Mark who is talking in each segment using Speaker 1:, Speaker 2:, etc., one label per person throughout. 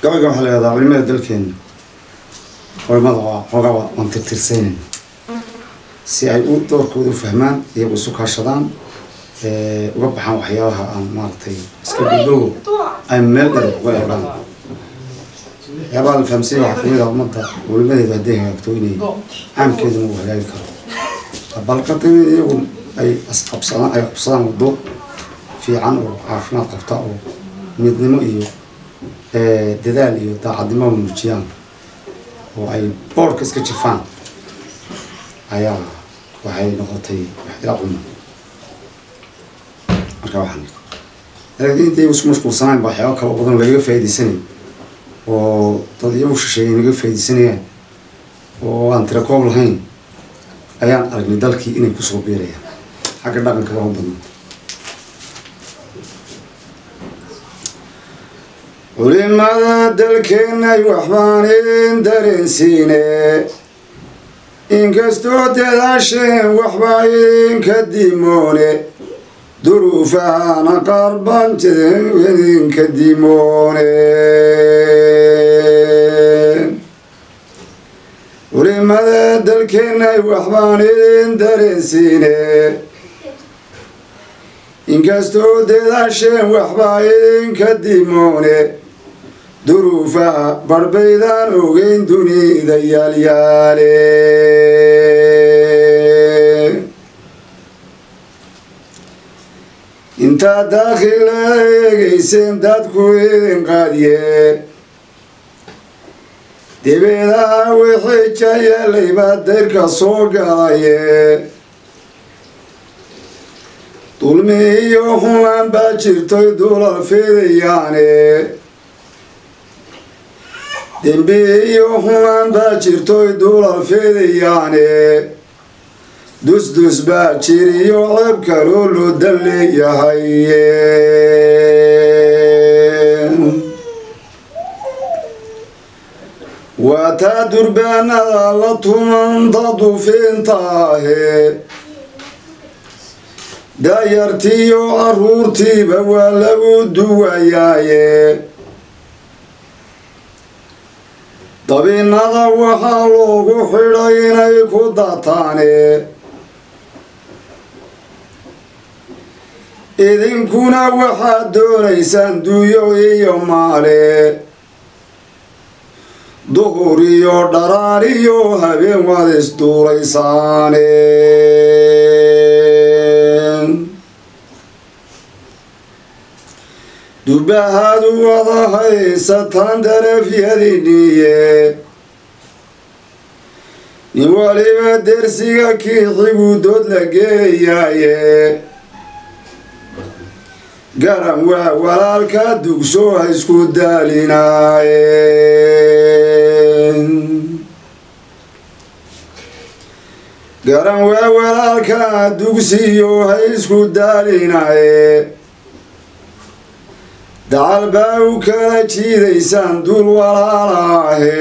Speaker 1: قبل قبل هذا علماء دلكين علماء حقوا منطقتين سيعود دور كودو فهمان يبغوا سكر شدان وبحنا وحياها مارتي سكبلو أمل ويبان يبان الفمسين وحكمي ذا منطقة والمدى بديه يكتوني عم كذا مو هلاك بالقطين يقول أي أصحاب أي أبصان الضوء في عنو عافنا قطعه مدنمو إيو دلال إيو تعدمه مجيان وأي بوركس كشفان أيا وهاي نقطتي يحترقون أركوحني لكن أنت مش صناعي بحياة كبقدر لقيه في هذه السنة وتضيعوش شيء نقيه في هذه السنة وأنت ركوب الهين أيان أرجع دلكي إني كسر بيريا حاجة دارن كده هم بدون ولما دلكنا يوحبانين درين سينة إن كستو تداشين وحباين كديموني ظروفها نقربان تدين كديموني ولما دلكنا يوحبانين درين سينة إن كستو تداشين وحباين كديموني ظروفها بربيدان وغين دوني دياليالي انت داخل لغيسين دادكوين قادية دبيدا وحيجا يلي بادركا صوغاية طولمي يوحوان باجرتوي دولار فيدياني دنبي يوحوان باجرتوي دولار فيدياني دوس دوس باجري يوعب كالولو دلي يهيين واتا دربانا لطمان ضادو فين طاهي دايرتي وعرورتي بوالو دواياي طبينا وحالو حرين كوداتاني إذن كنا وحد دونيسان دويو يومالي ظهوريو دراريو هبين وادس دوريساني دبهادو وضحي ستان درف يدينيه نوالي بدرسيغا كي ضيبو دود لقيايه قرم walaalka dugso isku daalinaayeen قرم walaalka dugsiyo isku daalinaayeen dacal baa u kala jiidaysaan dul walaalaahe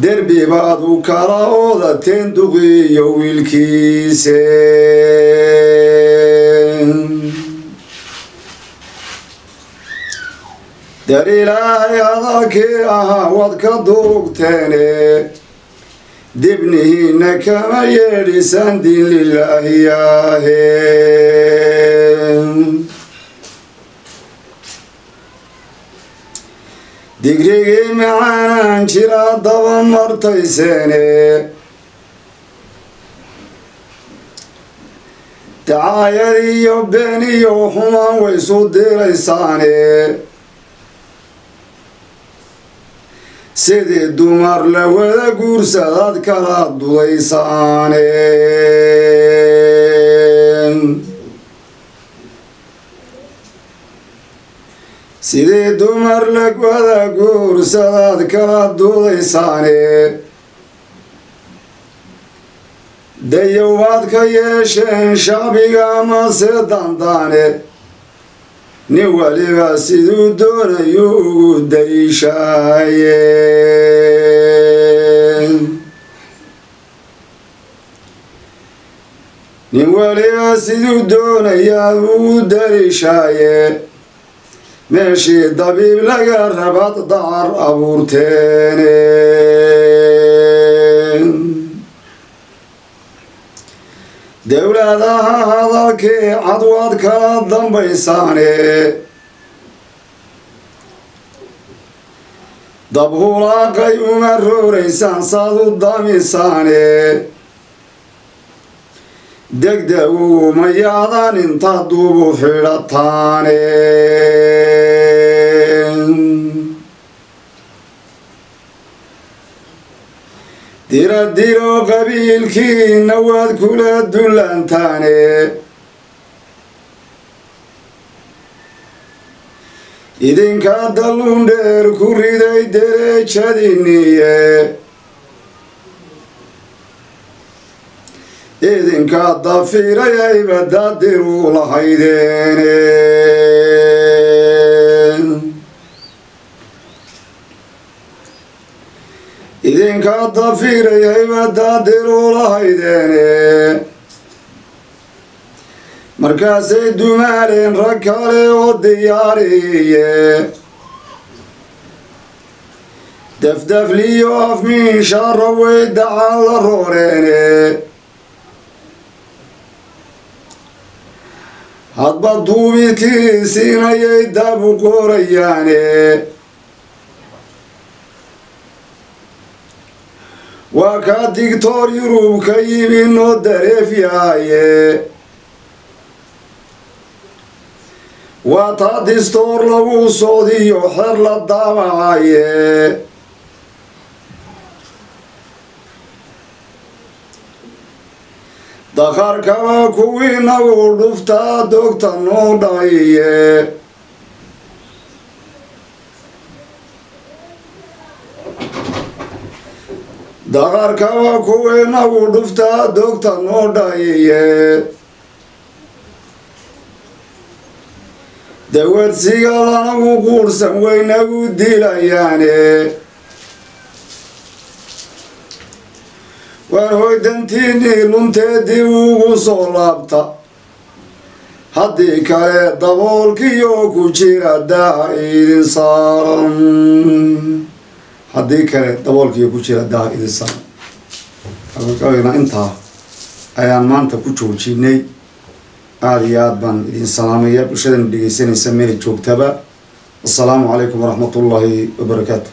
Speaker 1: derbi baad u kala oodateen duqiyo wiilkiise dar ilaahay hadalkii ahaa waad ka duugteene dibnihiinna kama yeedhisaan diin lilaahi yaaheen digrigii macaanaan jira daba martayseene dacaayad iyo been iyo xumaan waysu diraysaane sidii dumar la wada guursadaad kala dudaysaane sidii dumar la wada guursadaad kala dudaysaane dayowaad ka yeesheen shacbiga amase dandaane nin waliba siduu doonayu ugu daliishaayeen nin waliba siduu doonayaa ugu daliishaayeen meeshii dabiib laga rabad daar abuurteene dowladaha hadalkii cadwaad kala dambaysaane dabhulaaqay uma rooraysaan saad u damisaane degdegu mayaadan intaad duubu xidhataane diradiro qabiilkiina waad kula dulantaane idinka dalluun dheer ku riday derejadiniye idinka dafirayayba dadiru lahaydeene idinka dafirayayba dadiru lahaydeene markaasay dumaaleen rag kale oo diyaariye dafdafliyo afmiinshaara way dacaan la rooreene hadba duubidkiisiinayay dabu qorayaane waa kaa digtoor yurub ka yimi noo dareefyaaye waa taa distoor lagu socdiyo xer la daabacaye dakharkaba kuwii nagu dhuftaa dogta noo dhayiye dakharkaba kuwii nagu dhuftaa dogta noo dhayiye dawadsiga lanagu quursan waynagu dilayaane waan hoydantiinii lunteedii ugu soo laabta haddii kale daboolkiyo ku jira daaha idin saaran haddii kale daboolkiyo ku jira daaha idin saaran halkaweyna intaa ayaan maanta ku joojinay aad iyo aad baan idin salaamaya bulshadana dhegeysanaysa meel joogtaba assalaamu calaykum waraxmatullaahi wabarakaatu